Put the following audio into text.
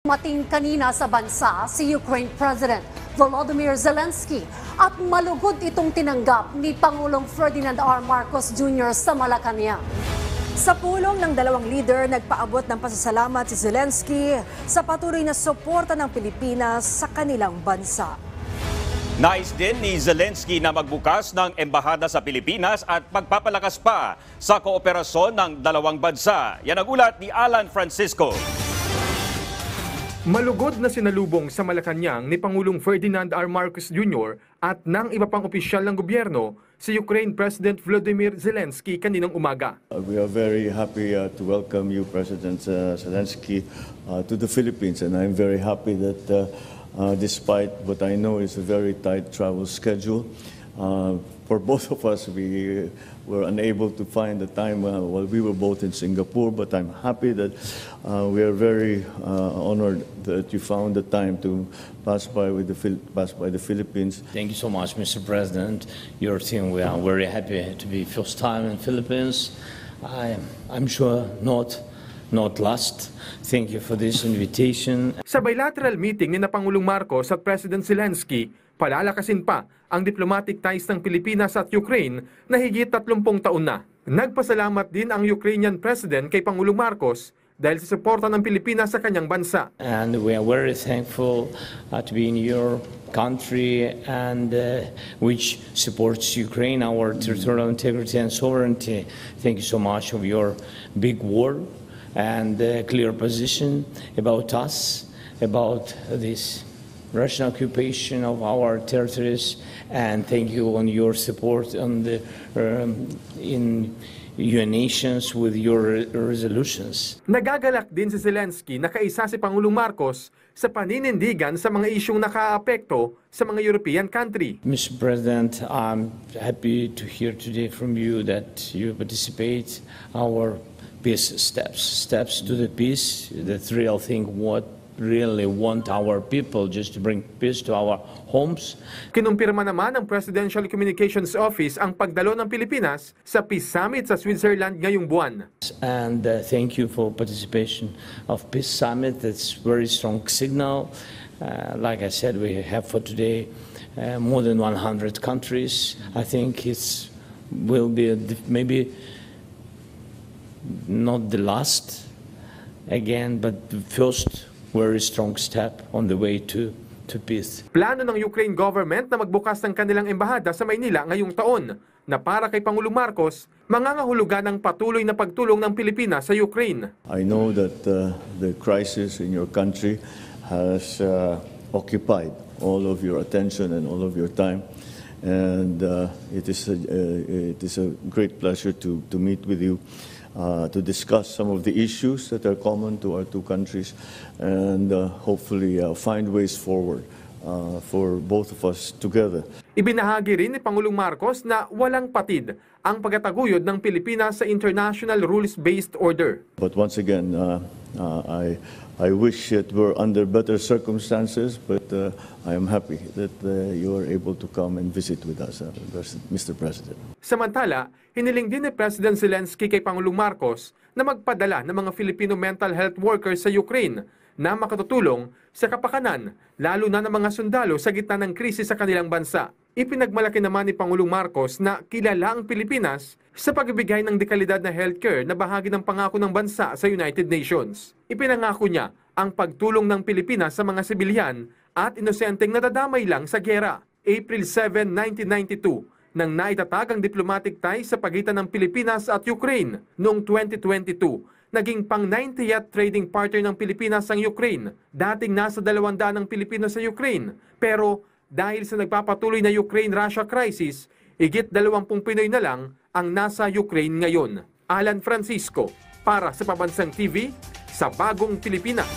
Mating kanina sa bansa si Ukraine President Volodymyr Zelensky at malugod itong tinanggap ni Pangulong Ferdinand R. Marcos Jr. sa Malacanang. Sa pulong ng dalawang leader, nagpaabot ng pasasalamat si Zelensky sa patuloy na suporta ng Pilipinas sa kanilang bansa. Nais din ni Zelensky na magbukas ng embahada sa Pilipinas at pagpapalakas pa sa kooperasyon ng dalawang bansa. Yan ang ulat ni Alan Francisco. Malugod na sinalubong sa Malacanang ni Pangulong Ferdinand R. Marcos Jr. at ng iba pang opisyal ng gobyerno si Ukraine President Volodymyr Zelensky kaninang umaga. We are very happy to welcome you, President Zelensky, to the Philippines, and I'm very happy that despite what I know is a very tight travel schedule, for both of us, we were unable to find the time while we were both in Singapore, but I'm happy that we are very honored that you found the time to pass by the Philippines. Thank you so much, Mr. President. Your team, we are very happy to be first time in Philippines. I'm sure not last. Thank you for this invitation. Sa bilateral meeting ni Pangulong Marcos at President Zelensky, palalakasin pa ang diplomatic ties ng Pilipinas at Ukraine na higit 30 taon na. Nagpasalamat din ang Ukrainian President kay Pangulong Marcos dahil sa suporta ng Pilipinas sa kanyang bansa. And we are very thankful to be in your country and which supports Ukraine, our territorial integrity and sovereignty. Thank you so much for your big word and clear position about us, about this Russian occupation of our territories, and thank you on your support on the in your nations with your resolutions. Nagagalak din si Zelensky na kaisa si Pangulong Marcos sa paninindigan sa mga isyung nakaapekto sa mga European country. Mr. President, I'm happy to hear today from you that you participate our peace steps to the peace. That's real thing what really want our people just to bring peace to our homes. Kinumpirma naman ng Presidential Communications Office ang pagdalo ng Pilipinas sa Peace Summit sa Switzerland ngayong buwan. And thank you for participation of Peace Summit. That's very strong signal. Like I said, we have for today more than 100 countries. I think it will be maybe not the last again, but the first very strong step on the way to peace. Plano ng Ukraine government na magbukas ng kanilang embahada sa Maynila ngayong taon na para kay Pangulong Marcos, mangangahulugan ng patuloy na pagtulong ng Pilipinas sa Ukraine. I know that the crisis in your country has occupied all of your attention and all of your time, and it is a great pleasure to meet with you. To discuss some of the issues that are common to our two countries and hopefully find ways forward for both of us together. Ibinahagi rin ni Pangulong Marcos na walang patid ang pagtataguyod ng Pilipinas sa International Rules-Based Order. But once again, I wish it were under better circumstances, but I am happy that you are able to come and visit with us, Mr. President. Samantala, hiniling din ni President Zelensky kay Pangulong Marcos na magpadala ng mga Filipino mental health workers sa Ukraine na makatutulong sa kapakanan, lalo na ng mga sundalo sa gitna ng krisis sa kanilang bansa. Ipinagmalaki naman ni Pangulong Marcos na kilala ang Pilipinas sa pagbibigay ng dekalidad na healthcare na bahagi ng pangako ng bansa sa United Nations. Ipinangako niya ang pagtulong ng Pilipinas sa mga sibilyan at inosenteng nadadamay lang sa giyera. April 7, 1992, nang naitatag ang diplomatic ties sa pagitan ng Pilipinas at Ukraine. Noong 2022, naging pang-90th trading partner ng Pilipinas ang Ukraine. Dating nasa 200 ng Pilipino sa Ukraine. Pero dahil sa nagpapatuloy na Ukraine-Russia crisis, higit 20 Pinoy na lang ang nasa Ukraine ngayon. Alan Francisco, para sa Pambansang TV, sa Bagong Pilipinas.